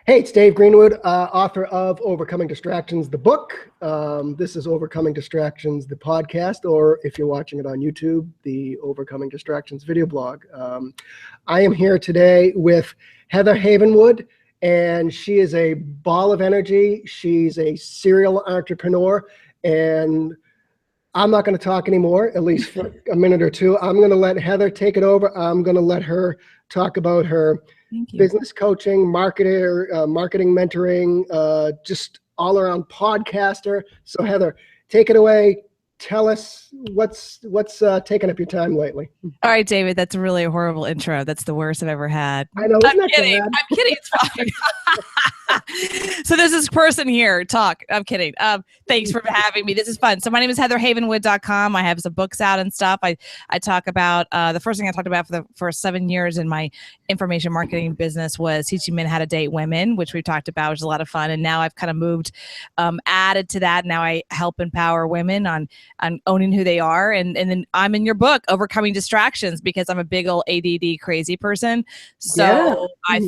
Hey, it's Dave Greenwood, author of Overcoming Distractions, the book. This is Overcoming Distractions, the podcast, or if you're watching it on YouTube, the Overcoming Distractions video blog. I am here today with Heather Havenwood, and she is a ball of energy. She's a serial entrepreneur, and I'm not going to talk anymore, at least for a minute or two. I'm going to let Heather take it over. I'm going to let her talk about her business coaching, marketing mentoring, just all around podcaster. So Heather, take it away. Tell us what's taking up your time lately. All right, David, that's really a horrible intro. That's the worst I've ever had. I know. I'm kidding. I'm kidding. It's fine. So there's this person here. I'm kidding. Thanks for having me. This is fun. So my name is HeatherHavenwood.com. I have some books out and stuff. I talk about, the first thing I talked about for the first 7 years in my information marketing business was teaching men how to date women, which we talked about, which is a lot of fun. And now I've kind of moved, added to that. Now I help empower women on owning who they are. And then I'm in your book, Overcoming Distractions, because I'm a big old ADD crazy person. So yeah.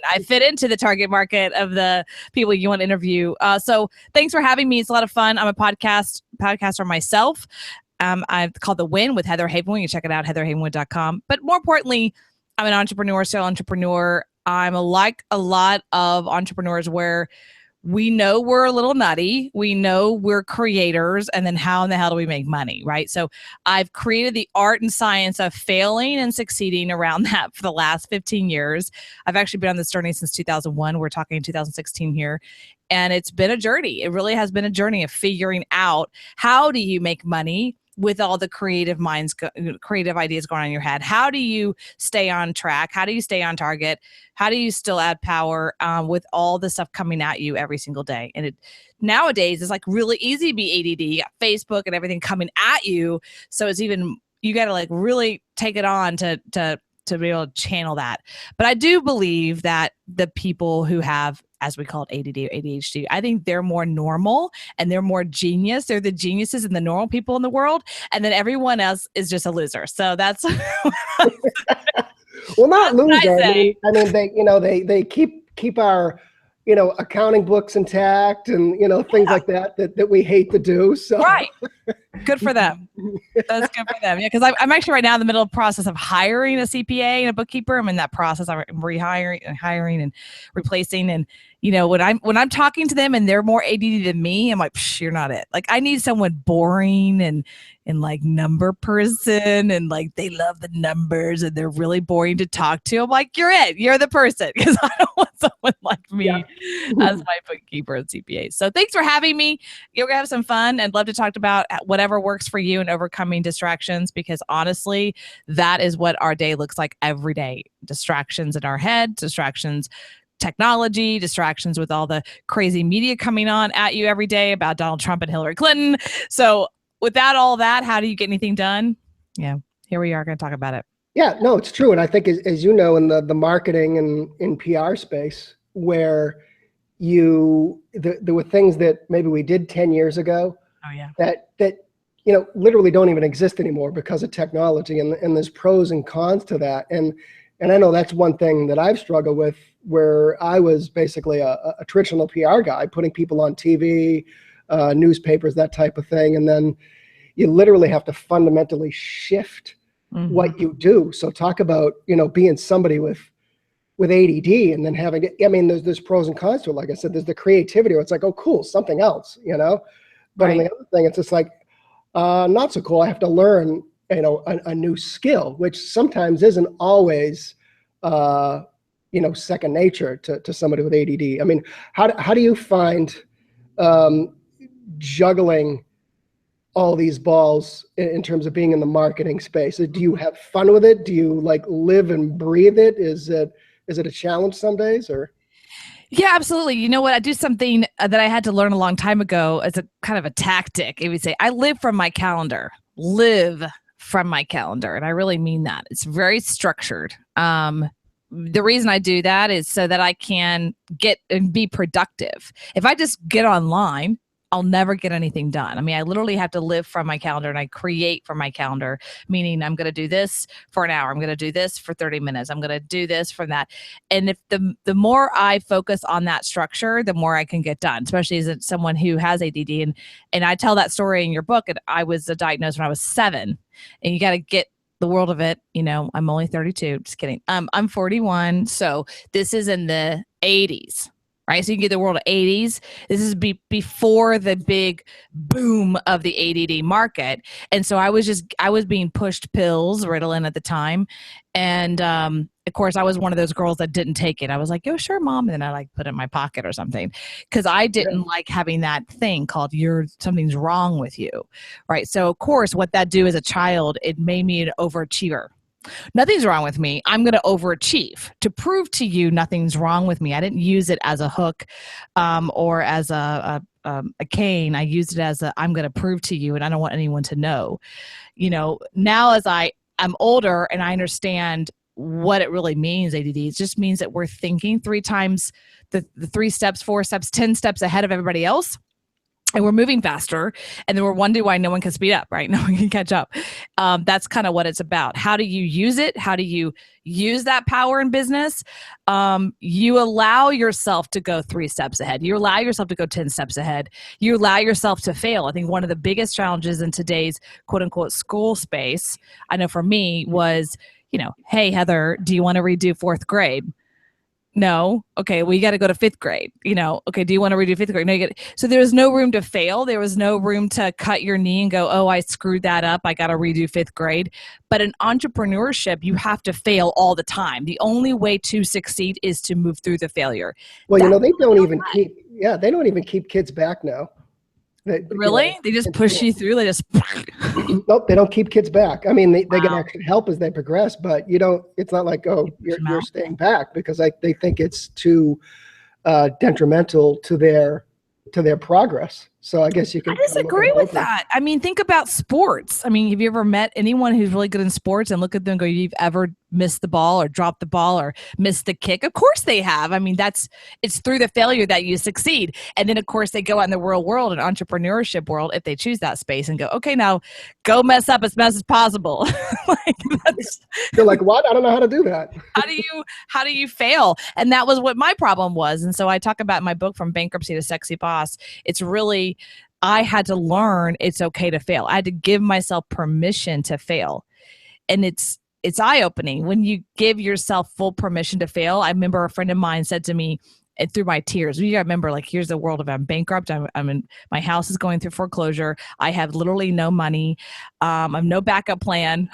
I fit into the target market of the people you want to interview. So thanks for having me. It's a lot of fun. I'm a podcaster myself. I've called The Win with Heather Havenwood. You can check it out, HeatherHavenwood.com. But more importantly, I'm an entrepreneur, serial entrepreneur. I'm like a lot of entrepreneurs where we know we're a little nutty. We know we're creators. And then how in the hell do we make money, right? So I've created the art and science of failing and succeeding around that for the last 15 years. I've actually been on this journey since 2001. We're talking 2016 here. And it's been a journey. It really has been a journey of figuring out how do you make money with all the creative ideas going on in your head. How do you stay on track? How do you stay on target? How do you still add power with all the stuff coming at you every single day? And nowadays, it's like really easy to be ADD. You got Facebook and everything coming at you. So it's even, you got to like really take it on to be able to channel that. But I do believe that the people who have, as we call it, ADD or ADHD, I think they're more normal and they're more genius. They're the geniuses and the normal people in the world. And then everyone else is just a loser. So that's well, not loser. I mean, they keep our, accounting books intact and, things like that we hate to do. So right. Good for them. That's good for them. Yeah. Cause I'm actually right now in the middle of the process of hiring a CPA and a bookkeeper. I'm in that process. I'm hiring and replacing. And, when I'm talking to them and they're more ADD than me, I'm like, you're not it. Like I need someone boring and like number person and like they love the numbers and they're really boring to talk to. I'm like, you're it. You're the person, because I don't want someone like me as my bookkeeper and CPA. So thanks for having me. You're gonna have some fun. I'd love to talk about whatever works for you and overcoming distractions, because honestly, that is what our day looks like every day. Distractions in our head, distractions, technology, distractions with all the crazy media coming on at you every day about Donald Trump and Hillary Clinton. So without all that, how do you get anything done? Yeah, here we are going to talk about it. Yeah, no, it's true. And I think, as you know, in the marketing and in PR space, where there were things that maybe we did 10 years ago that literally don't even exist anymore because of technology. And there's pros and cons to that. And I know that's one thing that I've struggled with, where I was basically a traditional PR guy, putting people on TV, newspapers, that type of thing. And then you literally have to fundamentally shift what you do. So talk about, being somebody with ADD and then having it. I mean, there's pros and cons to it. Like I said, there's the creativity where it's like, oh, cool, something else, But on the other thing, it's just like, not so cool. I have to learn, a new skill, which sometimes isn't always, second nature to somebody with ADD. I mean, how do you find juggling all these balls in terms of being in the marketing space? Do you have fun with it? Do you like live and breathe it? Is it a challenge some days, or? Yeah, absolutely. You know what? I do something that I had to learn a long time ago as a kind of a tactic. If we say, I live from my calendar. And I really mean that. It's very structured. The reason I do that is so that I can get and be productive. If I just get online, I'll never get anything done. I mean, I literally have to live from my calendar, and I create from my calendar, meaning I'm going to do this for an hour. I'm going to do this for 30 minutes. I'm going to do this from that. And if the more I focus on that structure, the more I can get done, especially as someone who has ADD. And I tell that story in your book. And I was diagnosed when I was 7, and you got to get the world of it. You know, I'm only 32. Just kidding. I'm 41. So this is in the 80s. Right. So you can get the world of 80s. This is before the big boom of the ADD market. And so I was being pushed pills, Ritalin at the time. And of course, I was one of those girls that didn't take it. I was like, "Oh, sure, mom." And then I like put it in my pocket or something, because I didn't like having that thing called something's wrong with you. Right. So of course, what that do as a child, it made me an overachiever. Nothing's wrong with me. I'm going to overachieve to prove to you nothing's wrong with me. I didn't use it as a hook or as a cane. I used it as I'm going to prove to you, and I don't want anyone to know. You know, now as I'm older and I understand what it really means, ADD, it just means that we're thinking 3 times the 3 steps, 4 steps, 10 steps ahead of everybody else. And we're moving faster, and then we're wondering why no one can speed up, right? No one can catch up. That's kind of what it's about. How do you use it? How do you use that power in business? You allow yourself to go 3 steps ahead. You allow yourself to go 10 steps ahead. You allow yourself to fail. I think one of the biggest challenges in today's quote unquote school space, I know for me, was, hey, Heather, do you want to redo 4th grade? No. Okay. Well, you got to go to 5th grade. Okay. Do you want to redo 5th grade? No, so there was no room to fail. There was no room to cut your knee and go, oh, I screwed that up. I got to redo 5th grade. But in entrepreneurship, you have to fail all the time. The only way to succeed is to move through the failure. Well, they don't even keep kids back now. Really? They just push you through. They just nope. They don't keep kids back. I mean, they get extra help as they progress, but it's not like, oh, you're staying back, because they think it's too detrimental to their progress. So I guess you can. I disagree with that. I mean, think about sports. I mean, have you ever met anyone who's really good in sports and look at them and go, "You've ever missed the ball or dropped the ball or missed the kick?" Of course they have. I mean, it's through the failure that you succeed. And then of course they go out in the real world and entrepreneurship world, if they choose that space, and go, okay, now go mess up as much as possible. They're like, what? I don't know how to do that. How do you fail? And that was what my problem was. And so I talk about in my book, From Bankruptcy to Sexy Boss. It's really, I had to learn it's okay to fail. I had to give myself permission to fail. And it's eye-opening when you give yourself full permission to fail. I remember a friend of mine said to me, and through my tears, you gotta remember, like, here's the world of, I'm bankrupt. I'm in, my house is going through foreclosure. I have literally no money. I have no backup plan.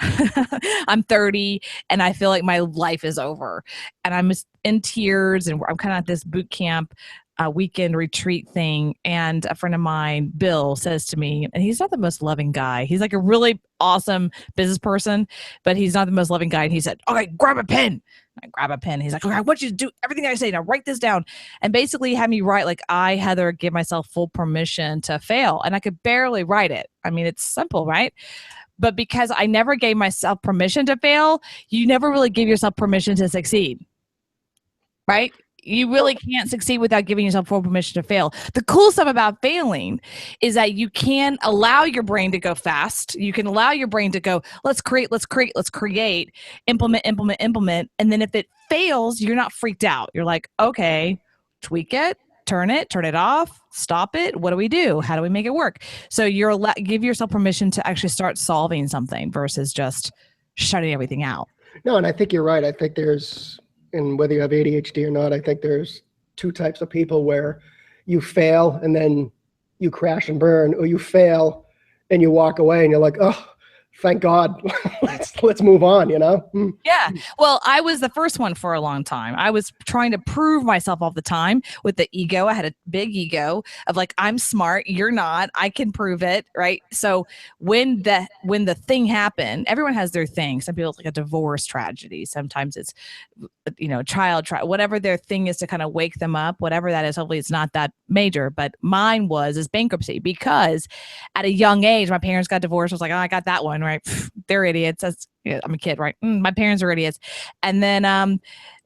I'm 30 and I feel like my life is over, and I'm just in tears, and I'm kind of at this boot camp weekend retreat thing. And a friend of mine, Bill, says to me, and he's not the most loving guy. He's like a really awesome business person, but he's not the most loving guy. And he said, okay, grab a pen. I grab a pen. He's like, okay, I want you to do everything I say. Now write this down. And basically had me write, like, I, Heather, give myself full permission to fail. And I could barely write it. I mean, it's simple, right? But because I never gave myself permission to fail, you never really give yourself permission to succeed, right? You really can't succeed without giving yourself full permission to fail. The cool stuff about failing is that you can allow your brain to go fast. You can allow your brain to go, let's create, implement. And then if it fails, you're not freaked out. You're like, okay, tweak it, turn it off, stop it. What do we do? How do we make it work? So give yourself permission to actually start solving something versus just shutting everything out. No, and I think you're right. I think and whether you have ADHD or not, I think there's 2 types of people, where you fail and then you crash and burn, or you fail and you walk away and you're like, oh, thank God, let's move on, Yeah. Well, I was the first one for a long time. I was trying to prove myself all the time with the ego. I had a big ego of like, I'm smart, you're not, I can prove it, right? So when the thing happened, everyone has their thing. Some people, it's like a divorce tragedy. Sometimes it's, whatever their thing is to kind of wake them up, whatever that is. Hopefully it's not that major, but mine is bankruptcy, because at a young age, my parents got divorced. I was like, oh, I got that one, right? They're idiots. Yeah, I'm a kid, right? My parents are idiots. And then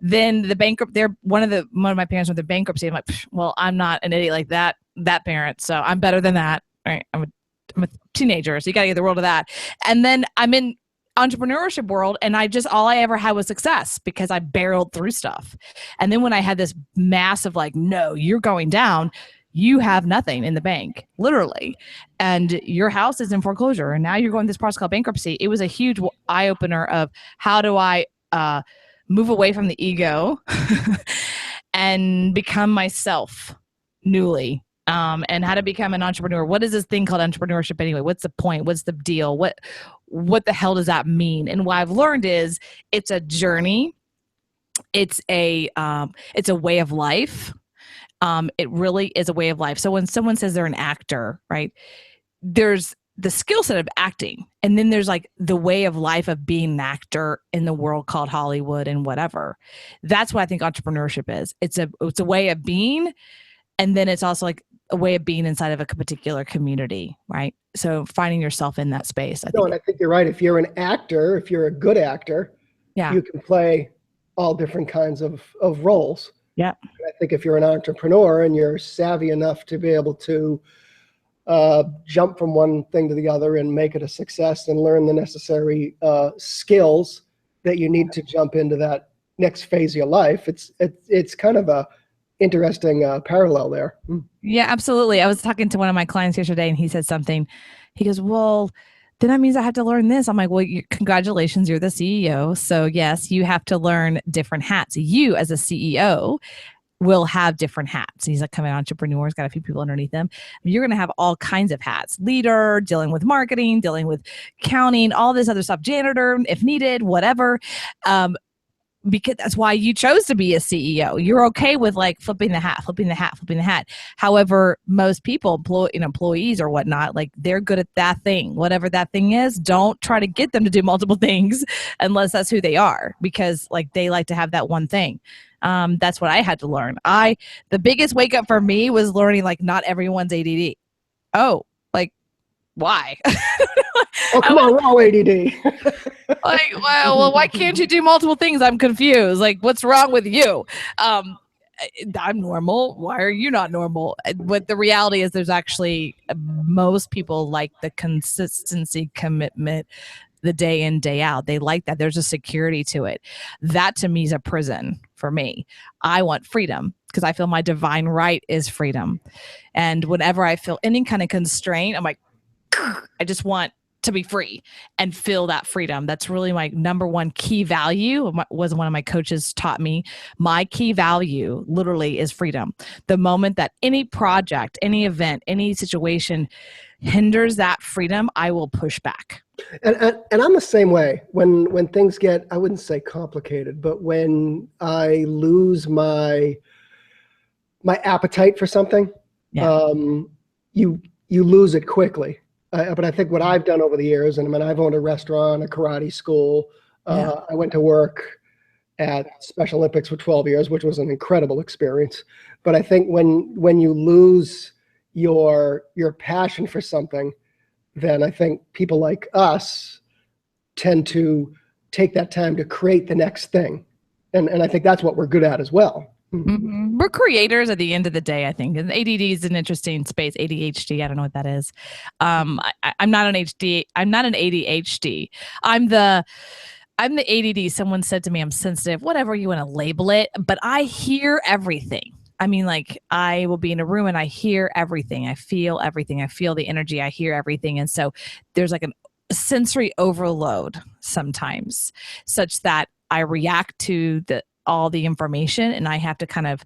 the bankrupt. One of my parents went to bankruptcy. I'm like, well, I'm not an idiot like that parent, so I'm better than that. Right? I'm a teenager, so you got to get the world of that. And then I'm in entrepreneurship world, and all I ever had was success because I barreled through stuff. And then when I had this massive like, no, you're going down, you have nothing in the bank, literally, and your house is in foreclosure, and now you're going this process called bankruptcy. It was a huge eye opener of how do I move away from the ego and become myself newly. And how to become an entrepreneur. What is this thing called entrepreneurship anyway? What's the point? What's the deal? What the hell does that mean? And what I've learned is it's a journey. It's a way of life. It really is a way of life. So when someone says they're an actor, right, there's the skill set of acting, and then there's like the way of life of being an actor in the world called Hollywood and whatever. That's what I think entrepreneurship is. It's a way of being, and then it's also like a way of being inside of a particular community, right? So finding yourself in that space. I think you're right. If you're an actor, if you're a good actor, you can play all different kinds of roles. Yeah. I think if you're an entrepreneur and you're savvy enough to be able to jump from one thing to the other and make it a success and learn the necessary skills that you need to jump into that next phase of your life, it's kind of a interesting parallel there. Yeah, absolutely. I was talking to one of my clients yesterday, and he said something. He goes, well, then that means I have to learn this. I'm like, well, congratulations, you're the CEO. So yes, you have to learn different hats. You as a CEO will have different hats. He's like, coming entrepreneurs, got a few people underneath them. You're going to have all kinds of hats: leader, dealing with marketing, dealing with accounting, all this other stuff, janitor, if needed, whatever. Because that's why you chose to be a CEO. You're okay with like flipping the hat. However, most people, employees or whatnot, like they're good at that thing, whatever that thing is. Don't try to get them to do multiple things unless that's who they are, because like they like to have that one thing. That's what I had to learn. The biggest wake up for me was learning like not everyone's ADD. Oh, like why? Oh, come on, we're all ADD. Like, well, why can't you do multiple things? I'm confused. Like, what's wrong with you? I'm normal. Why are you not normal? But the reality is there's actually most people like the consistency, commitment, the day in, day out. They like that. There's a security to it. That to me is a prison for me. I want freedom because I feel my divine right is freedom. And whenever I feel any kind of constraint, I'm like, I just want to be free and feel that freedom. That's really my number one key value. Was one of my coaches taught me. My key value literally is freedom. The moment that any project, any event, any situation hinders that freedom, I will push back. And I'm the same way. When things get, I wouldn't say complicated, but when I lose my appetite for something, you lose it quickly. But I think what I've done over the years, and I mean, I've owned a restaurant, a karate school. I went to work at Special Olympics for 12 years, which was an incredible experience. But I think when you lose your passion for something, then I think people like us tend to take that time to create the next thing. And I think that's what we're good at as well. Mm-hmm. We're creators at the end of the day, I think. And ADD is an interesting space. ADHD, I don't know what that is. I'm not an ADHD. I'm the ADD. Someone said to me, I'm sensitive, whatever you want to label it, but I hear everything. I mean, like I will be in a room and I hear everything. I feel everything. I feel the energy. I hear everything. And so there's like a sensory overload sometimes, such that I react to all the information, and I have to kind of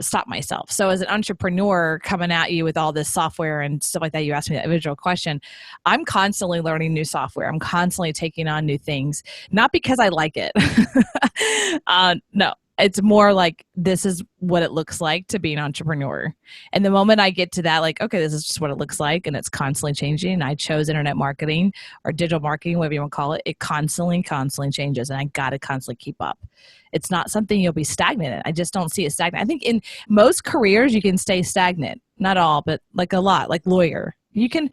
stop myself. So as an entrepreneur coming at you with all this software and stuff like that, you asked me that original question, I'm constantly learning new software. I'm constantly taking on new things, not because I like it. No, it's more like this is what it looks like to be an entrepreneur. And the moment I get to that, like, okay, this is just what it looks like, and it's constantly changing. And I chose internet marketing or digital marketing, whatever you want to call it. It constantly changes, and I got to constantly keep up. It's not something you'll be stagnant in. I just don't see it stagnant. I think in most careers you can stay stagnant. Not all, but like a lot, like lawyer. You can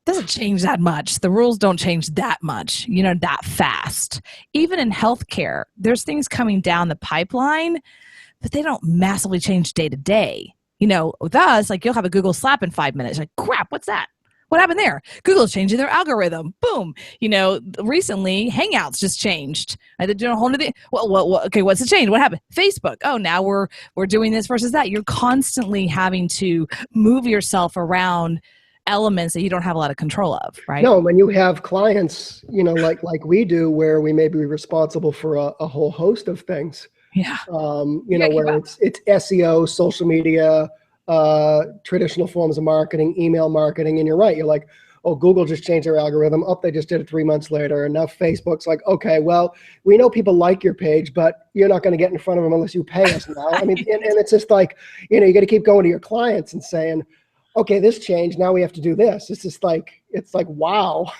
doesn't change that much. The rules don't change that much, that fast. Even in healthcare, there's things coming down the pipeline, but they don't massively change day to day. With us, like you'll have a Google slap in 5 minutes. Like, crap, what's that? What happened there? Google's changing their algorithm. Boom. Recently Hangouts just changed. I did a whole new thing. Well, okay, what's the change? What happened? Facebook. Oh, now we're doing this versus that. You're constantly having to move yourself around elements that you don't have a lot of control of, right? No, when you have clients, like we do, where we may be responsible for a whole host of things. Yeah. Where it's SEO, social media, traditional forms of marketing, email marketing. And you're right. You're like, oh, Google just changed their algorithm. Oh, they just did it 3 months later. And now Facebook's like, okay, well, we know people like your page, but you're not going to get in front of them unless you pay us now. I mean, and it's just like, you got to keep going to your clients and saying, okay, this changed. Now we have to do this. It's just like, wow.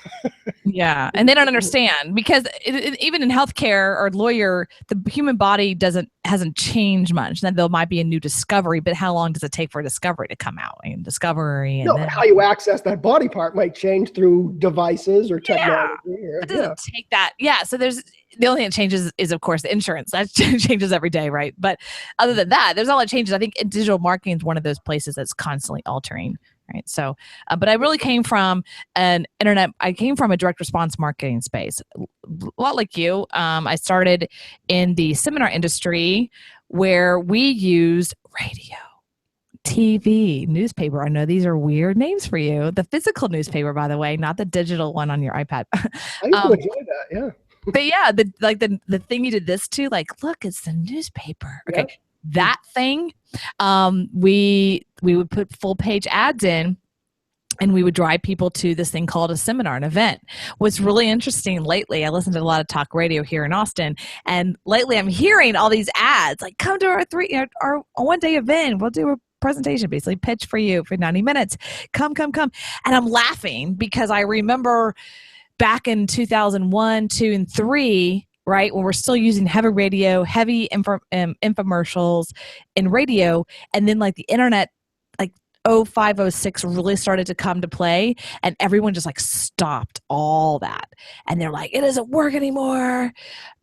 Yeah. And they don't understand because even in healthcare or lawyer, the human body hasn't changed much. Then there might be a new discovery, but how long does it take for a discovery to come out? Discovery. And then how you access that body part might change through devices or technology. It doesn't take that. Yeah. So the only thing that changes is, of course, the insurance. That changes every day, right? But other than that, there's all that changes. I think digital marketing is one of those places that's constantly altering, right? So, but I really came from I came from a direct response marketing space. A lot like you. I started in the seminar industry where we used radio, TV, newspaper. I know these are weird names for you. The physical newspaper, by the way, not the digital one on your iPad. I used to enjoy that, yeah. But yeah, the thing you did this to, like, look, it's the newspaper. Okay, yep. That thing, we would put full page ads in, and we would drive people to this thing called a seminar, an event. What's really interesting lately, I listen to a lot of talk radio here in Austin, and lately I'm hearing all these ads like, come to our one-day event. We'll do a presentation, basically pitch for you for 90 minutes. Come. And I'm laughing because I remember back in 2001, 2, and 3, right, when we're still using heavy radio, heavy infomercials and radio, and then like the internet, like 05, 06 really started to come to play, and everyone just like stopped all that. And they're like, it doesn't work anymore,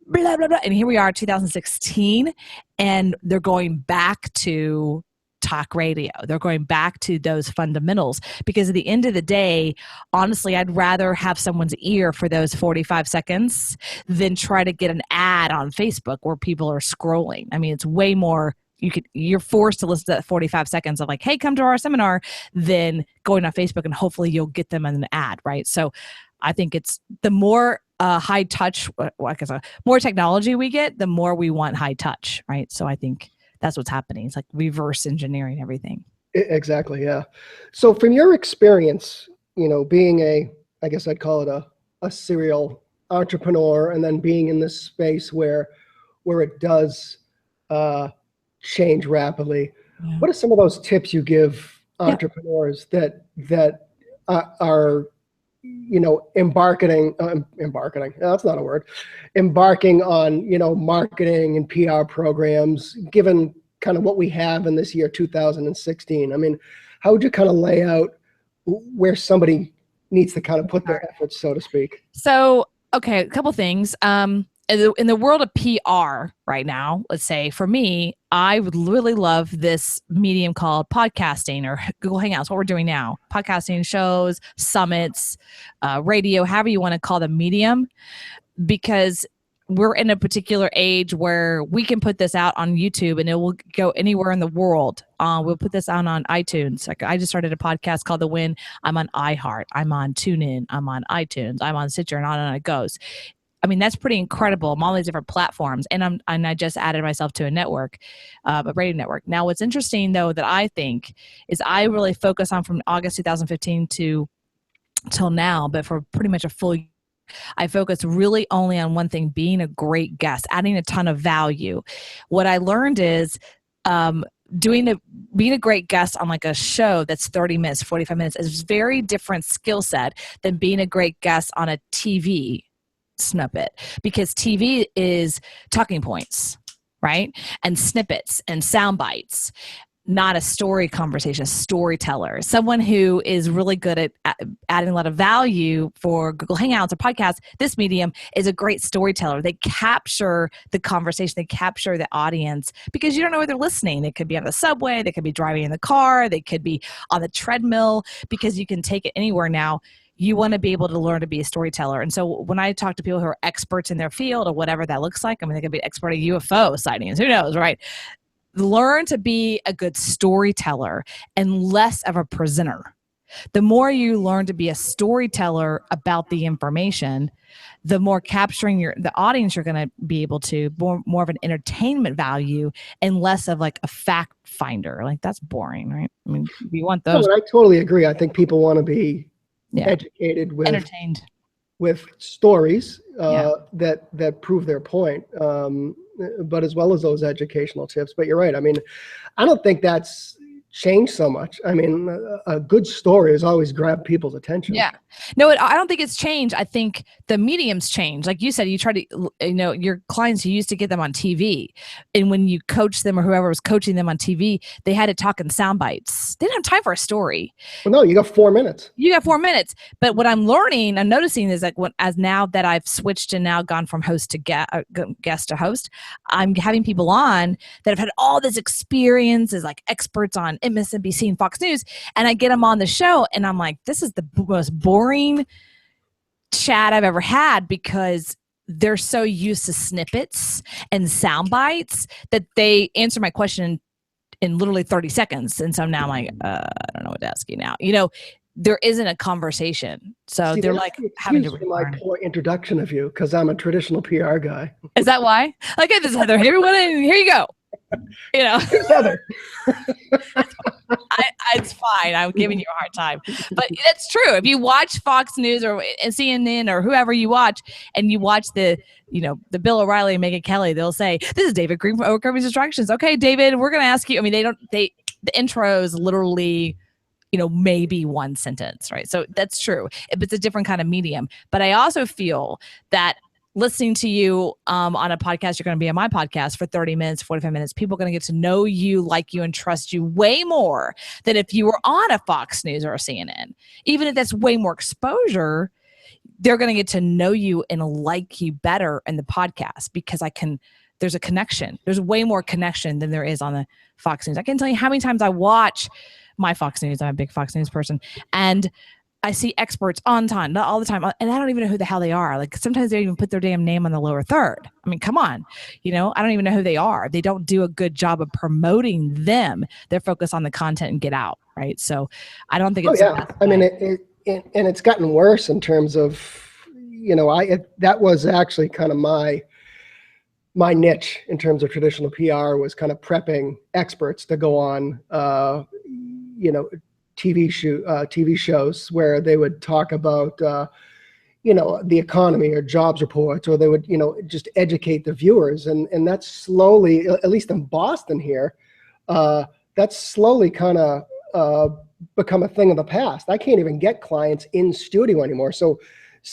blah, blah, blah. And here we are, 2016, and they're going back to talk radio. They're going back to those fundamentals because at the end of the day, honestly, I'd rather have someone's ear for those 45 seconds than try to get an ad on Facebook where people are scrolling. I mean, it's way more, you're forced to listen to that 45 seconds of like, hey, come to our seminar, than going on Facebook and hopefully you'll get them an ad, right? So I think it's the more high touch, more technology we get, the more we want high touch, right? So I think that's what's happening. It's like reverse engineering everything. Exactly. Yeah. So from your experience, being I guess I'd call it a serial entrepreneur, and then being in this space where it does change rapidly. Yeah. What are some of those tips you give entrepreneurs that are, embarking, that's not a word, embarking on, marketing and PR programs, given kind of what we have in this year, 2016? I mean, how would you kind of lay out where somebody needs to kind of put their efforts, so to speak? So, okay, a couple things. In the world of PR right now, let's say for me, I would really love this medium called podcasting or Google Hangouts, what we're doing now. Podcasting shows, summits, radio, however you want to call the medium, because we're in a particular age where we can put this out on YouTube and it will go anywhere in the world. We'll put this out on iTunes. Like I just started a podcast called The Win. I'm on iHeart. I'm on TuneIn. I'm on iTunes. I'm on Stitcher, and on it goes. I mean, that's pretty incredible. I'm on all these different platforms, and I just added myself to a network, a radio network. Now, what's interesting though that I think is I really focus on from August 2015 till now, but for pretty much a full year, I focus really only on one thing: being a great guest, adding a ton of value. What I learned is being a great guest on like a show that's 30 minutes, 45 minutes is very different skill set than being a great guest on a TV snippet, because TV is talking points, right? And snippets and sound bites. not a story conversation, a storyteller, someone who is really good at adding a lot of value for Google Hangouts or podcasts. This medium is a great storyteller. They capture the conversation, they capture the audience, because you don't know where they're listening. They could be on the subway, they could be driving in the car, they could be on the treadmill, because you can take it anywhere now. You want to be able to learn to be a storyteller. And so when I talk to people who are experts in their field or whatever that looks like, I mean, they could be expert at UFO sightings, who knows, right? Learn to be a good storyteller and less of a presenter. The more you learn to be a storyteller about the information, the more capturing the audience you're going to be able to, more of an entertainment value and less of like a fact finder. Like, that's boring, right? I mean, you want those. No, I totally agree. I think people want to be educated with, entertained with stories that prove their point. But as well as those educational tips. But you're right. I mean, I don't think that's changed so much. I mean, a good story has always grabbed people's attention. Yeah. No, I don't think it's changed. I think the medium's changed. Like you said, you try to, your clients, you used to get them on TV. And when you coach them or whoever was coaching them on TV, they had to talk in sound bites. They didn't have time for a story. Well, no, you got 4 minutes. You got 4 minutes. But what I'm noticing is like as now that I've switched and now gone from host to guest to host, I'm having people on that have had all this experience as like experts on MSNBC and Fox News, and I get them on the show and I'm like, this is the most boring chat I've ever had, because they're so used to snippets and sound bites that they answer my question in literally 30 seconds. And so now I'm like, I don't know what to ask you now. There isn't a conversation. So they're like having to my poor introduction of you, because I'm a traditional PR guy. Is that why? Okay, this is Heather. Hey, everyone, here you go. Heather. It's fine. I'm giving you a hard time, but that's true. If you watch Fox News or CNN or whoever you watch, and you watch the Bill O'Reilly and Megyn Kelly, they'll say, "This is David Green from Overcoming Distractions." Okay, David, we're going to ask you. I mean, the intro is literally, maybe one sentence, right? So that's true. It's a different kind of medium. But I also feel that listening to you on a podcast, you're going to be on my podcast for 30 minutes, 45 minutes. People are going to get to know you, like you, and trust you way more than if you were on a Fox News or a CNN. Even if that's way more exposure, they're going to get to know you and like you better in the podcast, because there's a connection. There's way more connection than there is on the Fox News. I can tell you how many times I watch my Fox News. I'm a big Fox News person. And I see experts on time, not all the time, and I don't even know who the hell they are. Like, sometimes they don't even put their damn name on the lower third. I mean, come on, I don't even know who they are. They don't do a good job of promoting them. They're focused on the content and get out, right? So I don't think it's. Oh yeah, I mean, and it's gotten worse in terms of, that was actually kind of my niche in terms of traditional PR, was kind of prepping experts to go on, TV shows where they would talk about, the economy or jobs reports, or they would, just educate the viewers. And that's slowly, at least in Boston here, that's slowly kind of become a thing of the past. I can't even get clients in studio anymore. So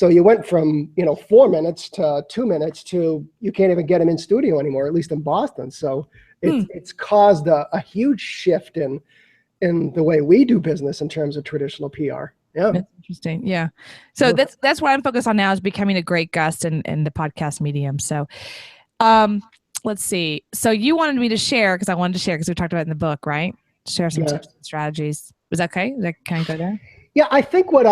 you went from, 4 minutes to 2 minutes to you can't even get them in studio anymore, at least in Boston. So it's caused a huge shift in the way we do business in terms of traditional PR. Yeah. That's interesting. Yeah. So that's what I'm focused on now, is becoming a great guest in the podcast medium. So let's see. So you wanted me to share, because I wanted to share, because we talked about it in the book, right? Share some tips and strategies. Was that okay? Can I go there? Yeah. I think we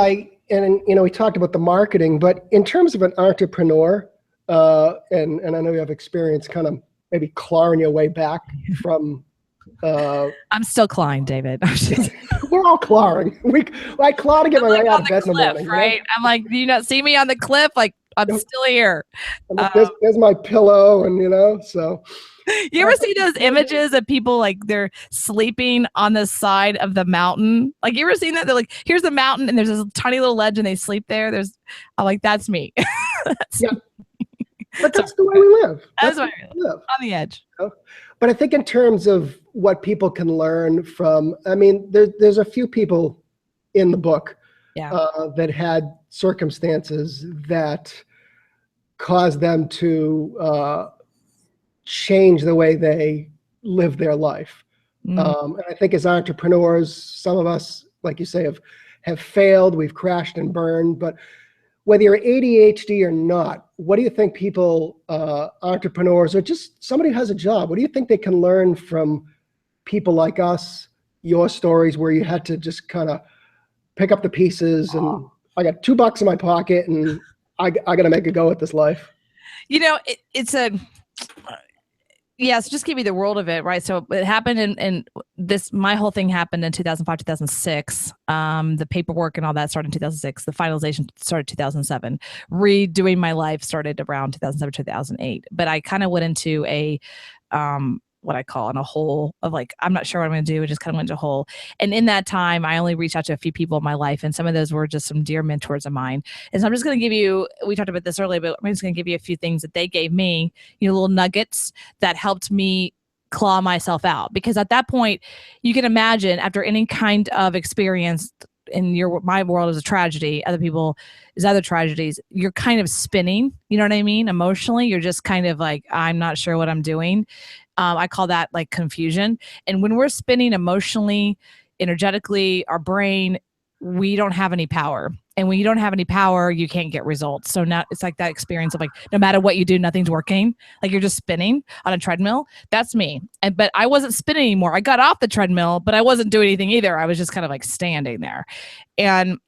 talked about the marketing, but in terms of an entrepreneur, and I know you have experience kind of maybe clawing your way back from, I'm still clawing, David. We're all clawing. I claw to get my way out of bed in the morning. Right? I'm like, do you not see me on the cliff? Like, I'm still here. There's my pillow, and so. You ever see those images of people like they're sleeping on the side of the mountain? Like, you ever seen that? They're like, here's the mountain, and there's this tiny little ledge, and they sleep there. I'm like, that's me. Yeah. But that's the way we live. That's the way we live. On the edge. But I think in terms of what people can learn from, I mean, there's a few people in the book that had circumstances that caused them to change the way they live their life. And I think as entrepreneurs, some of us, like you say, have failed, we've crashed and burned, but whether you're ADHD or not, what do you think people, entrepreneurs, or just somebody who has a job, what do you think they can learn from people like us, your stories where you had to just kind of pick up the pieces and I got $2 in my pocket and I got to make a go at this life? Yes, just give me the world of it, right? So it happened in this, my whole thing happened in 2005, 2006. The paperwork and all that started in 2006. The finalization started 2007. Redoing my life started around 2007, 2008. But I kind of went into what I call in a hole of like, I'm not sure what I'm going to do. It just kind of went into a hole. And in that time, I only reached out to a few people in my life. And some of those were just some dear mentors of mine. And so I'm just going to give you, we talked about this earlier, but I'm just going to give you a few things that they gave me, little nuggets that helped me claw myself out. Because at that point, you can imagine after any kind of experience in my world is a tragedy, other people is other tragedies, you're kind of spinning, you know what I mean? Emotionally, you're just kind of like, I'm not sure what I'm doing. I call that like confusion. And when we're spinning emotionally, energetically, our brain, we don't have any power. And when you don't have any power, you can't get results. So now it's like that experience of like, no matter what you do, nothing's working. Like you're just spinning on a treadmill. That's me. But I wasn't spinning anymore. I got off the treadmill, but I wasn't doing anything either. I was just kind of like standing there and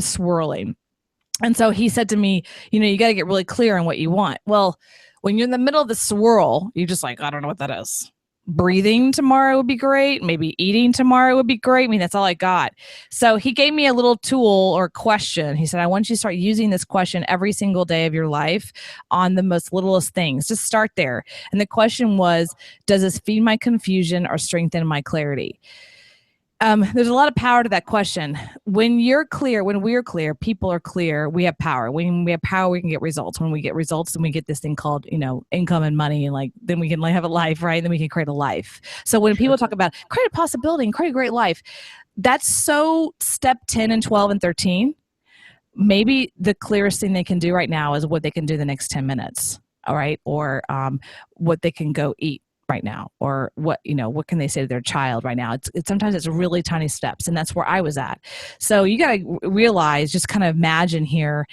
swirling. And so he said to me, you got to get really clear on what you want. Well, when you're in the middle of the swirl, you're just like, I don't know what that is. Breathing tomorrow would be great. Maybe eating tomorrow would be great. I mean, that's all I got. So he gave me a little tool or question. He said, I want you to start using this question every single day of your life on the most littlest things. Just start there. And the question was, does this feed my confusion or strengthen my clarity? There's a lot of power to that question. When we're clear, people are clear, we have power. When we have power, we can get results. When we get results, then we get this thing called, income and money. And like, then we can have a life, right? Then we can create a life. So when people talk about create a possibility and create a great life, that's so step 10 and 12 and 13. Maybe the clearest thing they can do right now is what they can do the next 10 minutes. All right. Or what they can go eat right now, or what can they say to their child right now? It's sometimes it's really tiny steps, and that's where I was at. So you got to realize, just kind of imagine here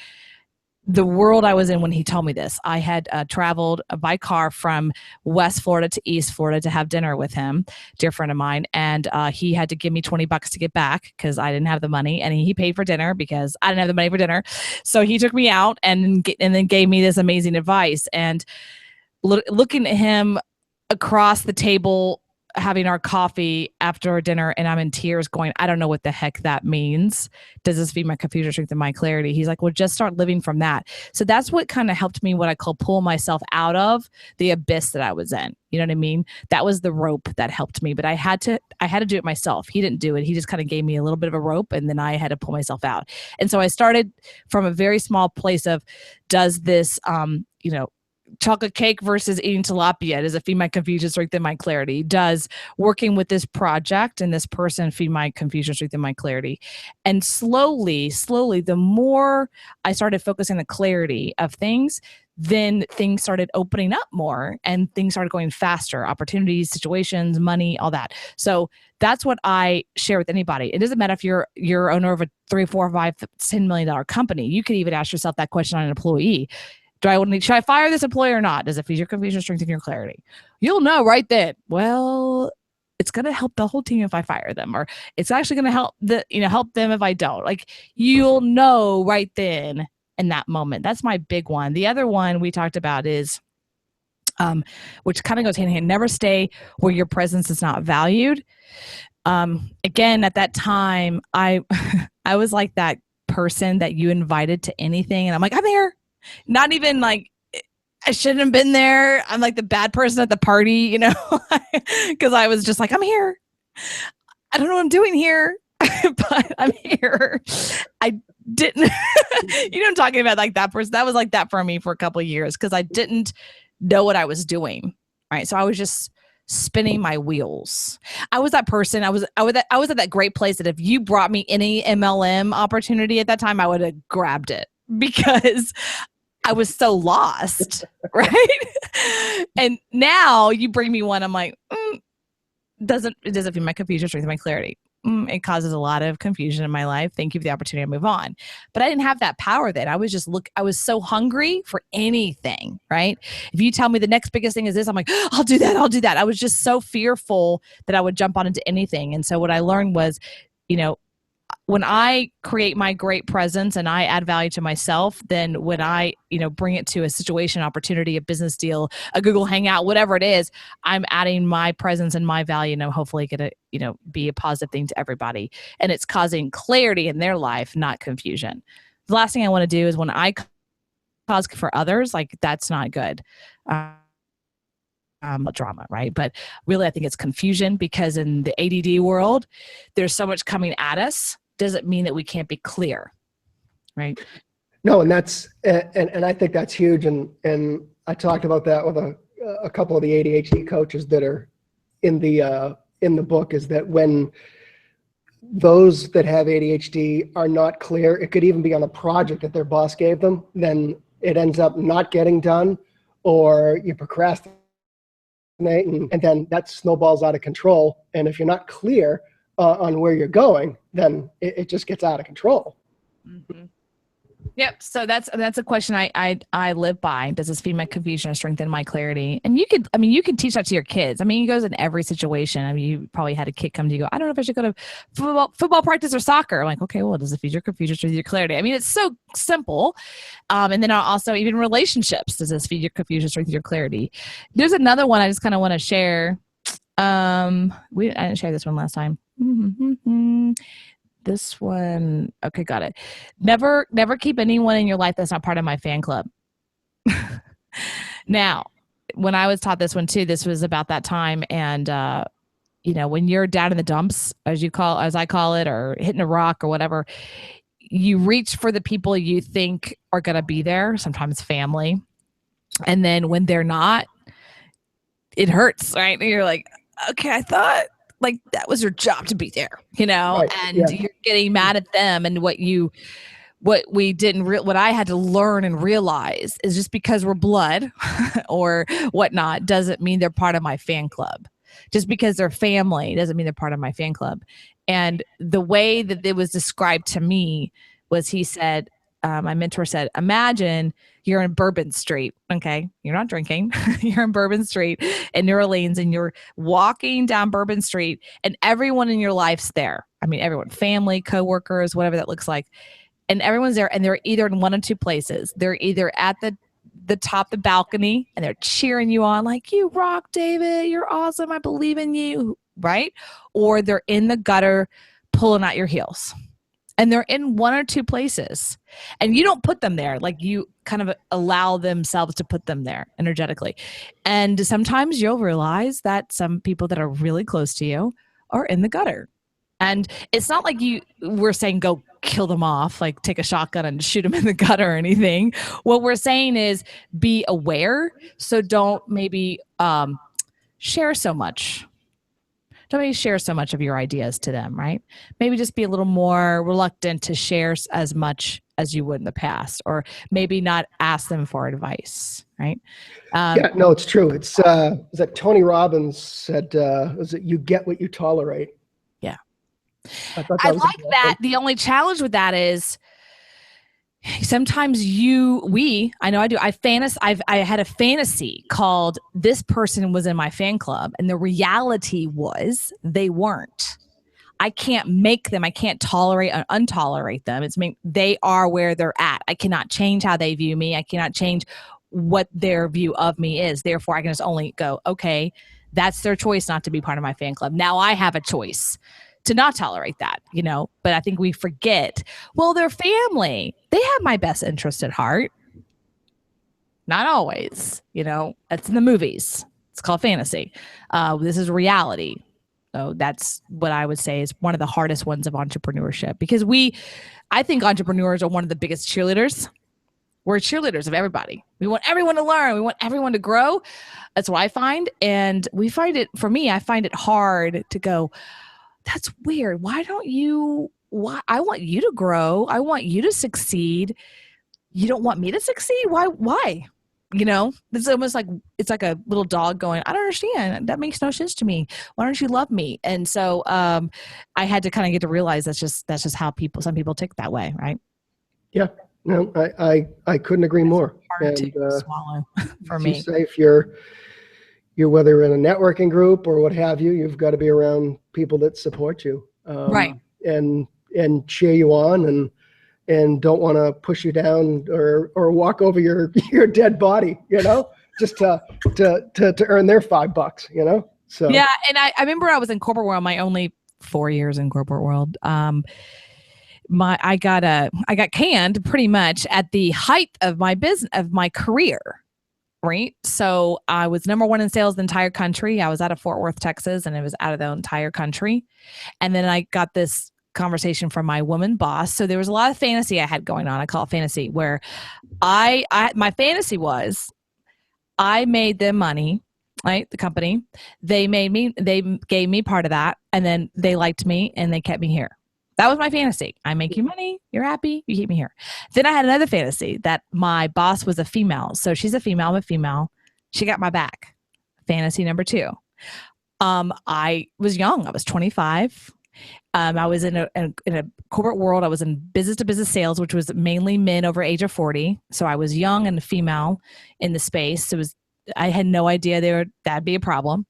the world I was in when he told me this. I had traveled by car from West Florida to East Florida to have dinner with him, dear friend of mine, and he had to give me $20 to get back because I didn't have the money, and he paid for dinner because I didn't have the money for dinner. So he took me out and then gave me this amazing advice. And looking at him across the table, having our coffee after our dinner, and I'm in tears going, I don't know what the heck that means. Does this feed my confusion, strengthen my clarity? He's like, well, just start living from that. So that's what kind of helped me, what I call pull myself out of the abyss that I was in. You know what I mean? That was the rope that helped me, but I had to do it myself. He didn't do it. He just kind of gave me a little bit of a rope, and then I had to pull myself out. And so I started from a very small place of, does this, chocolate cake versus eating tilapia, does it feed my confusion, strengthen my clarity? Does working with this project and this person feed my confusion, strengthen my clarity? And slowly, the more I started focusing on the clarity of things, then things started opening up more and things started going faster, opportunities, situations, money, all that. So that's what I share with anybody. It doesn't matter if you're owner of a $3, $4, $5, $10 million company. You could even ask yourself that question on an employee. Should I fire this employee or not? Does it feed your confusion, strengthen your clarity? You'll know right then. Well, it's going to help the whole team if I fire them, or it's actually going to help them if I don't. Like, you'll know right then in that moment. That's my big one. The other one we talked about is, which kind of goes hand in hand, never stay where your presence is not valued. Again, at that time, I was like that person that you invited to anything, and I'm like, I'm here. Not even like, I shouldn't have been there. I'm like the bad person at the party, because I was just like, I'm here. I don't know what I'm doing here, but I'm here. I didn't, I'm talking about like that person. That was like that for me for a couple of years because I didn't know what I was doing. Right. So I was just spinning my wheels. I was that person. I was at that great place that if you brought me any MLM opportunity at that time, I would have grabbed it because I was so lost, right? And now you bring me one, I'm like, doesn't feed my confusion, strengthen my clarity. It causes a lot of confusion in my life. Thank you for the opportunity to move on. But I didn't have that power then. I was so hungry for anything, right? If you tell me the next biggest thing is this, I'm like, I'll do that. I'll do that. I was just so fearful that I would jump on into anything. And so what I learned was, when I create my great presence and I add value to myself, then when I, bring it to a situation, opportunity, a business deal, a Google Hangout, whatever it is, I'm adding my presence and my value, and I'm hopefully going to, be a positive thing to everybody. And it's causing clarity in their life, not confusion. The last thing I want to do is when I cause for others, like that's not good. Drama, right? But really, I think it's confusion, because in the ADD world, there's so much coming at us. Doesn't mean that we can't be clear, right? No, and that's and I think that's huge. And I talked about that with a couple of the ADHD coaches that are in the book. Is that when those that have ADHD are not clear, it could even be on a project that their boss gave them, then it ends up not getting done, or you procrastinate. And then that snowballs out of control. And if you're not clear on where you're going, then it just gets out of control. Mm-hmm. Yep. So that's a question I live by. Does this feed my confusion or strengthen my clarity? And you can teach that to your kids. It goes in every situation. You probably had a kid come to you, go, I don't know if I should go to football practice or soccer. I'm like, okay, well, does it feed your confusion, strengthen your clarity? It's so simple. And then also even relationships. Does this feed your confusion, strengthen your clarity? There's another one I just kind of want to share. I didn't share this one last time. This one. Okay, got it. Never keep anyone in your life that's not part of my fan club. Now, when I was taught this one too, this was about that time. And, when you're down in the dumps, as I call it, or hitting a rock or whatever, you reach for the people you think are going to be there, sometimes family. And then when they're not, it hurts, right? And you're like, okay, I thought like that was your job to be there, right, and you're getting mad at them. And what I had to learn and realize is just because we're blood or whatnot doesn't mean they're part of my fan club. Just because they're family doesn't mean they're part of my fan club. And the way that it was described to me was, he said, my mentor said, imagine you're in Bourbon Street. Okay. You're not drinking. You're in Bourbon Street in New Orleans, and you're walking down Bourbon Street, and everyone in your life's there. Everyone, family, coworkers, whatever that looks like. And everyone's there, and they're either in one of two places. They're either at the top, the balcony, and they're cheering you on like, you rock, David. You're awesome. I believe in you. Right. Or they're in the gutter pulling at your heels. And they're in one or two places, and you don't put them there. Like, you kind of allow themselves to put them there energetically. And sometimes you'll realize that some people that are really close to you are in the gutter. And it's not like we're saying go kill them off, like take a shotgun and shoot them in the gutter or anything. What we're saying is be aware. So don't maybe share so much. Don't maybe share so much of your ideas to them, right? Maybe just be a little more reluctant to share as much as you would in the past, or maybe not ask them for advice, right? No, it's true. It's that Tony Robbins said, was it you get what you tolerate? Yeah. I like that. The only challenge with that is sometimes I know I do. I had a fantasy called this person was in my fan club, and the reality was they weren't. I can't make them. I can't tolerate or untolerate them. They are where they're at. I cannot change how they view me. I cannot change what their view of me is. Therefore, I can just only go, okay, that's their choice not to be part of my fan club. Now I have a choice to not tolerate that, but I think we forget, well, they're family. They have my best interest at heart. Not always, that's in the movies. It's called fantasy. This is reality. So that's what I would say is one of the hardest ones of entrepreneurship, because I think entrepreneurs are one of the biggest cheerleaders. We're cheerleaders of everybody. We want everyone to learn. We want everyone to grow. That's what I find. And I find it hard to go, that's weird. I want you to grow. I want you to succeed. You don't want me to succeed? Why? it's almost like it's like a little dog going, I don't understand. That makes no sense to me. Why don't you love me? And so I had to kind of get to realize that's just how some people take that way, right? Yeah, no, I couldn't agree more. Hard to swallow for me. You say if you're whether in a networking group or what have you, you've got to be around people that support you, right, and cheer you on and don't want to push you down or walk over your dead body, just to earn their $5, So yeah, and I remember I was in corporate world, my only 4 years in corporate world. I got canned pretty much at the height of my career. Right. So I was number one in sales in the entire country. I was out of Fort Worth, Texas, and it was out of the entire country. And then I got this conversation from my woman boss. So there was a lot of fantasy I had going on. I call it fantasy, where my fantasy was I made them money, right? The company, they gave me part of that, and then they liked me and they kept me here. That was my fantasy. I make you money, you're happy, you keep me here. Then I had another fantasy that my boss was a female. So she's a female, I'm a female. She got my back. Fantasy number 2. I was young. I was 25. I was in a corporate world. I was in business to business sales, which was mainly men over age of 40. So I was young and female in the space. I had no idea that'd be a problem.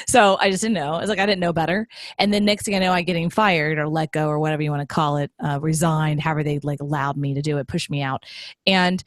So I just didn't know. I was like, I didn't know better. And then next thing I know, I'm getting fired or let go or whatever you want to call it, resigned, however they allowed me to do it, pushed me out. And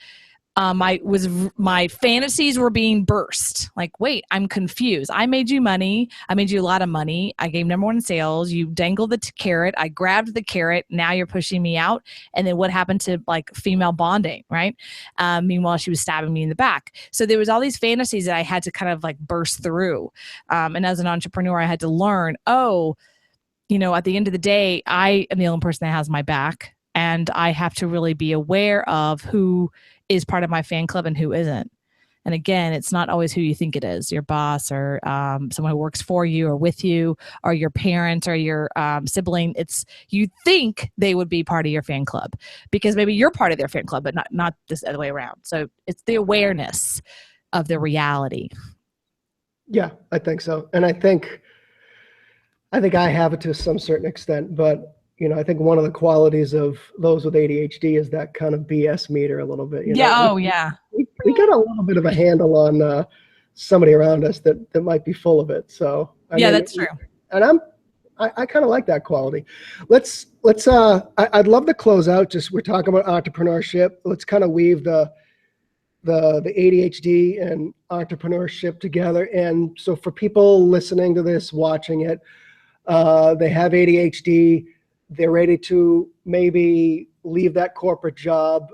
my fantasies were being burst. Like, wait, I'm confused. I made you money. I made you a lot of money. I gave number one in sales. You dangled the carrot. I grabbed the carrot. Now you're pushing me out. And then what happened to female bonding, right? Meanwhile, she was stabbing me in the back. So there was all these fantasies that I had to kind of burst through. And as an entrepreneur, I had to learn, at the end of the day, I am the only person that has my back. And I have to really be aware of who is part of my fan club and who isn't. And again, it's not always who you think it is, your boss or someone who works for you or with you or your parent or your sibling. You think they would be part of your fan club because maybe you're part of their fan club, but not this other way around. So it's the awareness of the reality. Yeah, I think so. And I think I have it to some certain extent, but I think one of the qualities of those with ADHD is that kind of BS meter a little bit. Yeah. Yeah. We got a little bit of a handle on somebody around us that might be full of it. So that's true. And I kind of like that quality. I'd love to close out. We're talking about entrepreneurship. Let's kind of weave the ADHD and entrepreneurship together. And so for people listening to this, watching it, they have ADHD. They're ready to maybe leave that corporate job,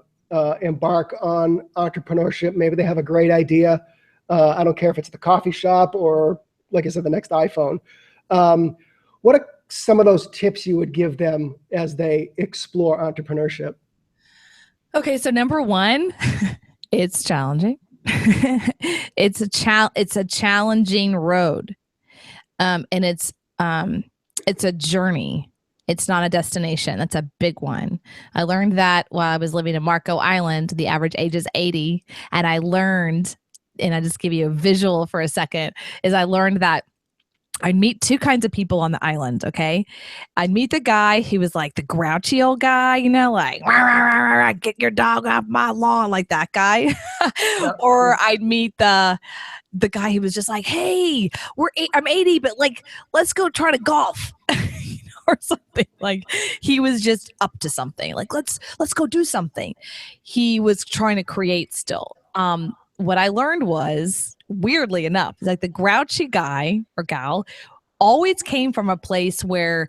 embark on entrepreneurship. Maybe they have a great idea. I don't care if it's the coffee shop or, like I said, the next iPhone. What are some of those tips you would give them as they explore entrepreneurship? Okay, so number 1, it's challenging. It's a challenging road, and it's a journey. It's not a destination. That's a big one. I learned that while I was living in Marco Island. The average age is 80. And I learned, and I just give you a visual for a second, is I learned that I'd meet 2 kinds of people on the island, okay? I'd meet the guy who was like the grouchy old guy, like, rah, rah, rah, rah, get your dog off my lawn, like that guy. Or I'd meet the guy who was just like, hey, I'm 80, but let's go try to golf. Or something. He was just up to something. Let's go do something. He was trying to create still. What I learned was, weirdly enough, the grouchy guy or gal always came from a place where,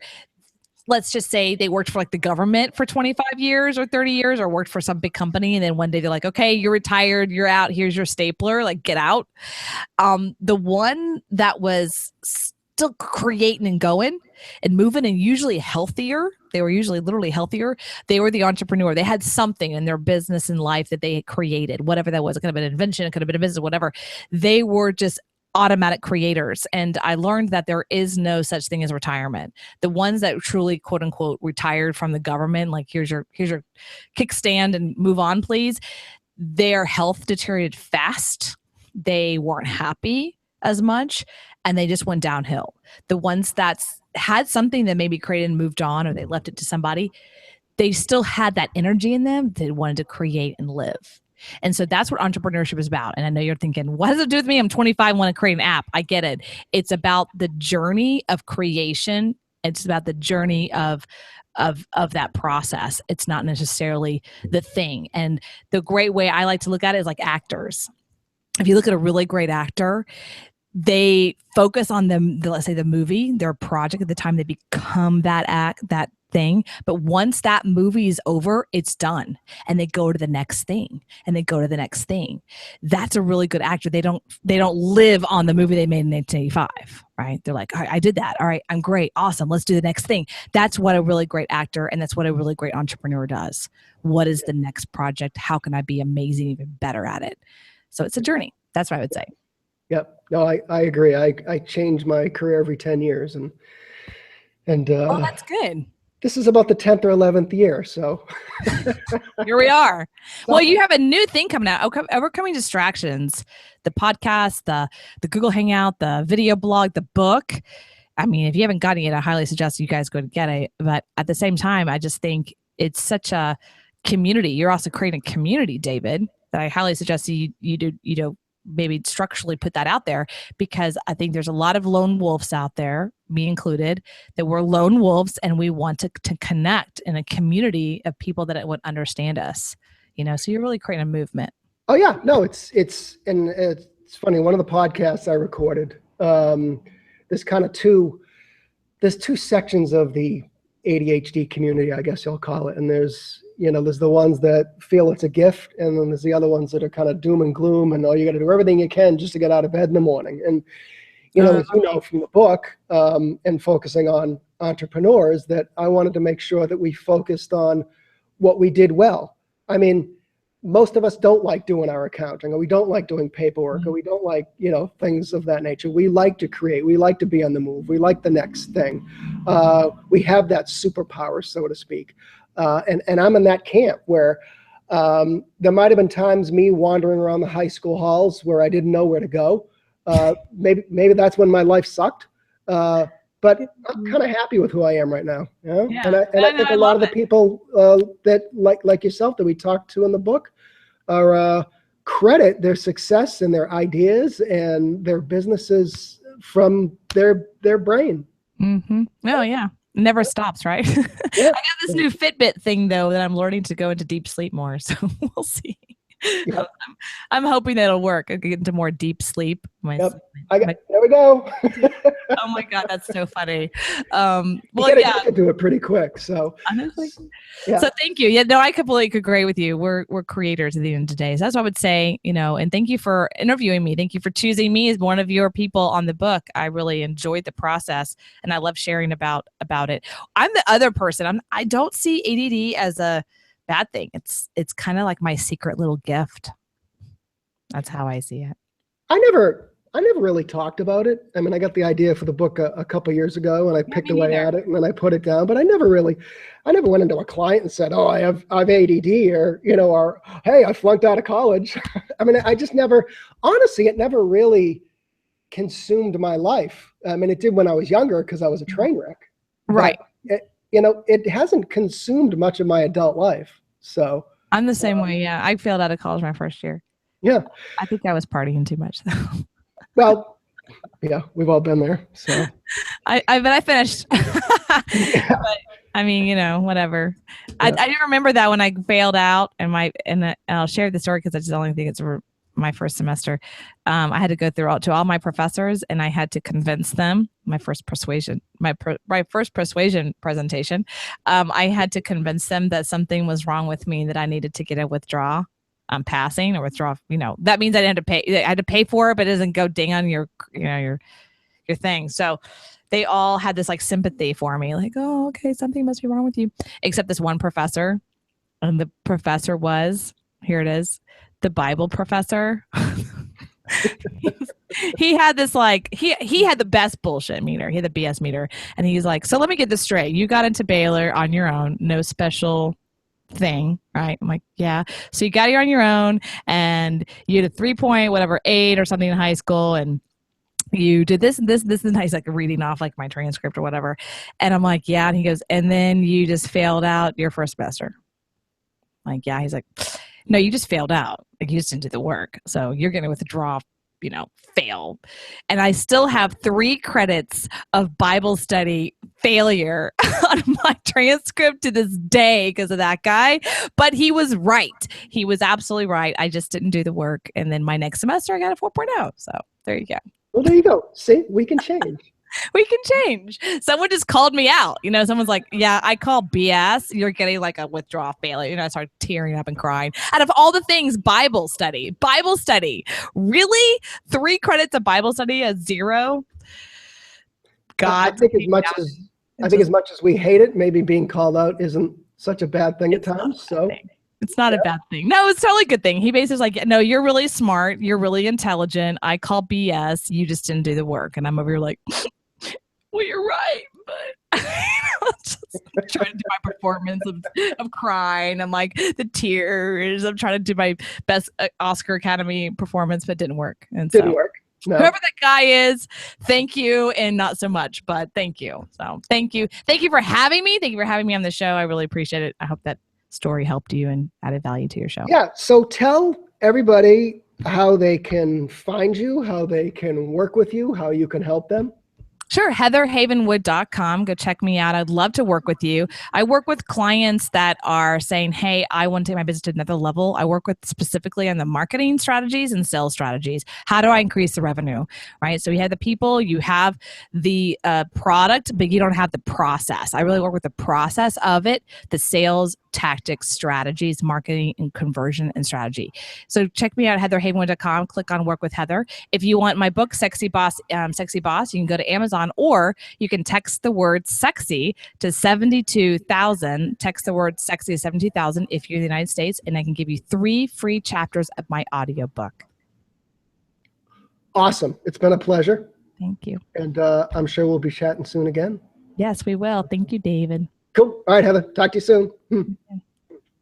let's just say they worked for the government for 25 years or 30 years or worked for some big company. And then one day they're like, okay, you're retired. You're out. Here's your stapler. Get out. The one that was still creating and going and moving and usually healthier. They were usually literally healthier. They were the entrepreneur. They had something in their business and life that they had created, whatever that was. It could have been an invention. It could have been a business, whatever. They were just automatic creators. And I learned that there is no such thing as retirement. The ones that truly, quote unquote, retired from the government, here's your kickstand and move on, please. their health deteriorated fast. They weren't happy as much, and they just went downhill. The ones that had something that maybe created and moved on, or they left it to somebody, they still had that energy in them. They wanted to create and live. And so that's what entrepreneurship is about. And I know you're thinking, what does it do with me? I'm 25, want to create an app. I get it. It's about the journey of creation. It's about the journey of that process. It's not necessarily the thing. And the great way I like to look at it is like actors. If you look at a really great actor, they focus on let's say the movie, their project at the time they become that thing. But once that movie is over, it's done. And they go to the next thing and they go to the next thing. That's a really good actor. They don't live on the movie they made in 1985, right? They're like, all right, I did that. All right, I'm great. Awesome. Let's do the next thing. That's what a really great actor and that's what a really great entrepreneur does. What is the next project? How can I be amazing, even better at it? So it's a journey. That's what I would say. Yep. No, I agree. I change my career every 10 years and well, that's good. This is about the 10th or 11th year. So here we are. Well, you have a new thing coming out, Overcoming Distractions, the podcast, the Google Hangout, the video blog, the book. I mean, if you haven't gotten it, I highly suggest you guys go to get it. But at the same time, I just think it's such a community. You're also creating a community, David, that I highly suggest you do maybe structurally put that out there, because I think there's a lot of lone wolves out there, me included, that we're lone wolves and we want to connect in a community of people that would understand us, so you're really creating a movement. Oh yeah, no, it's funny. One of the podcasts I recorded, there's two sections of the ADHD community, I guess you'll call it. And there's the ones that feel it's a gift, and then there's the other ones that are kind of doom and gloom, and you got to do everything you can just to get out of bed in the morning. And as you know from the book, and focusing on entrepreneurs, that I wanted to make sure that we focused on what we did well. I mean, most of us don't like doing our accounting, or we don't like doing paperwork, or we don't like, things of that nature. We like to create. We like to be on the move. We like the next thing. We have that superpower, so to speak. And I'm in that camp where there might have been times me wandering around the high school halls where I didn't know where to go. Maybe that's when my life sucked. But I'm kind of happy with who I am right now. Yeah. And I think a lot of the people that like yourself that we talked to in the book are credit their success and their ideas and their businesses from their brain. Mm-hmm. Oh yeah. Never stops, right? Yeah. I got this new Fitbit thing though that I'm learning to go into deep sleep more. So we'll see. Yeah. I'm hoping that'll work. I get into more deep sleep. There we go. Oh my God, that's so funny. Well, you can do it pretty quick. So honestly, So thank you. Yeah, no, I completely agree with you. We're creators at the end of the day. So that's what I would say. And thank you for interviewing me. Thank you for choosing me as one of your people on the book. I really enjoyed the process, and I love sharing about it. I'm the other person. I don't see ADD as a bad thing. It's kind of like my secret little gift. That's how I see it. I never really talked about it. I mean, I got the idea for the book a couple of years ago, and I picked away at it, and then I put it down. But I never went into a client and said, "Oh, I have ADD," or or "Hey, I flunked out of college." I mean, I just never. Honestly, it never really consumed my life. I mean, it did when I was younger because I was a train wreck. Right. It hasn't consumed much of my adult life. So I'm the same way. Yeah. I failed out of college my first year. Yeah. I think I was partying too much though. Well, yeah, we've all been there. So I finished. But, I mean, whatever. Yeah. I do remember that when I failed out and I'll share the story because that's the only thing it's my first semester. I had to go through to all my professors, and I had to convince them. My first persuasion presentation. I had to convince them that something was wrong with me, that I needed to get a withdraw. Passing or withdraw. That means I didn't have to pay. I had to pay for it, but it doesn't go ding on your thing. So they all had this like sympathy for me, like, oh, okay, something must be wrong with you. Except this one professor, and the professor was, here it is, the Bible professor. He had this like he had the best bullshit meter. He had the BS meter, and he's like, so let me get this straight. You got into Baylor on your own, no special thing, right? I'm like, yeah. So you got here on your own, and you had a 3.8 or something in high school, and you did this and this and this, and he's like reading off like my transcript or whatever. And I'm like, yeah. And he goes, and then you just failed out your first semester. Like, yeah. He's like, no, you just failed out. Like, you just didn't do the work. So you're going to withdraw, fail. And I still have 3 credits of Bible study failure on my transcript to this day because of that guy. But he was right. He was absolutely right. I just didn't do the work. And then my next semester, I got a 4.0. So there you go. Well, there you go. See, we can change. We can change. Someone just called me out. Someone's like, yeah, I call BS. You're getting like a withdrawal failure. I started tearing up and crying. Out of all the things, Bible study. Really? 3 credits of Bible study, a 0? God. I think as much as we hate it, maybe being called out isn't such a bad thing at times. So it's not a bad thing. No, it's totally a good thing. He basically was like, no, you're really smart. You're really intelligent. I call BS. You just didn't do the work. And I'm over here like, well, you're right. But just trying to do my performance of crying and like the tears. I'm trying to do my best Oscar Academy performance, but it didn't work. And didn't work. No. Whoever that guy is, thank you, and not so much, but thank you. So thank you. Thank you for having me. Thank you for having me on the show. I really appreciate it. I hope that story helped you and added value to your show. Yeah. So tell everybody how they can find you, how they can work with you, how you can help them. Sure. HeatherHavenwood.com. Go check me out. I'd love to work with you. I work with clients that are saying, hey, I want to take my business to another level. I work with specifically on the marketing strategies and sales strategies. How do I increase the revenue? Right. So you have the people, you have the product, but you don't have the process. I really work with the process of it, the sales, tactics, strategies, marketing, and conversion and strategy. So check me out at HeatherHavenwood.com. Click on Work with Heather. If you want my book, Sexy Boss, you can go to Amazon, or you can text the word sexy to 72,000. Text the word sexy to 72,000 if you're in the United States, and I can give you 3 free chapters of my audiobook. Awesome. It's been a pleasure. Thank you. And I'm sure we'll be chatting soon again. Yes, we will. Thank you, David. Cool. All right, Heather. Talk to you soon.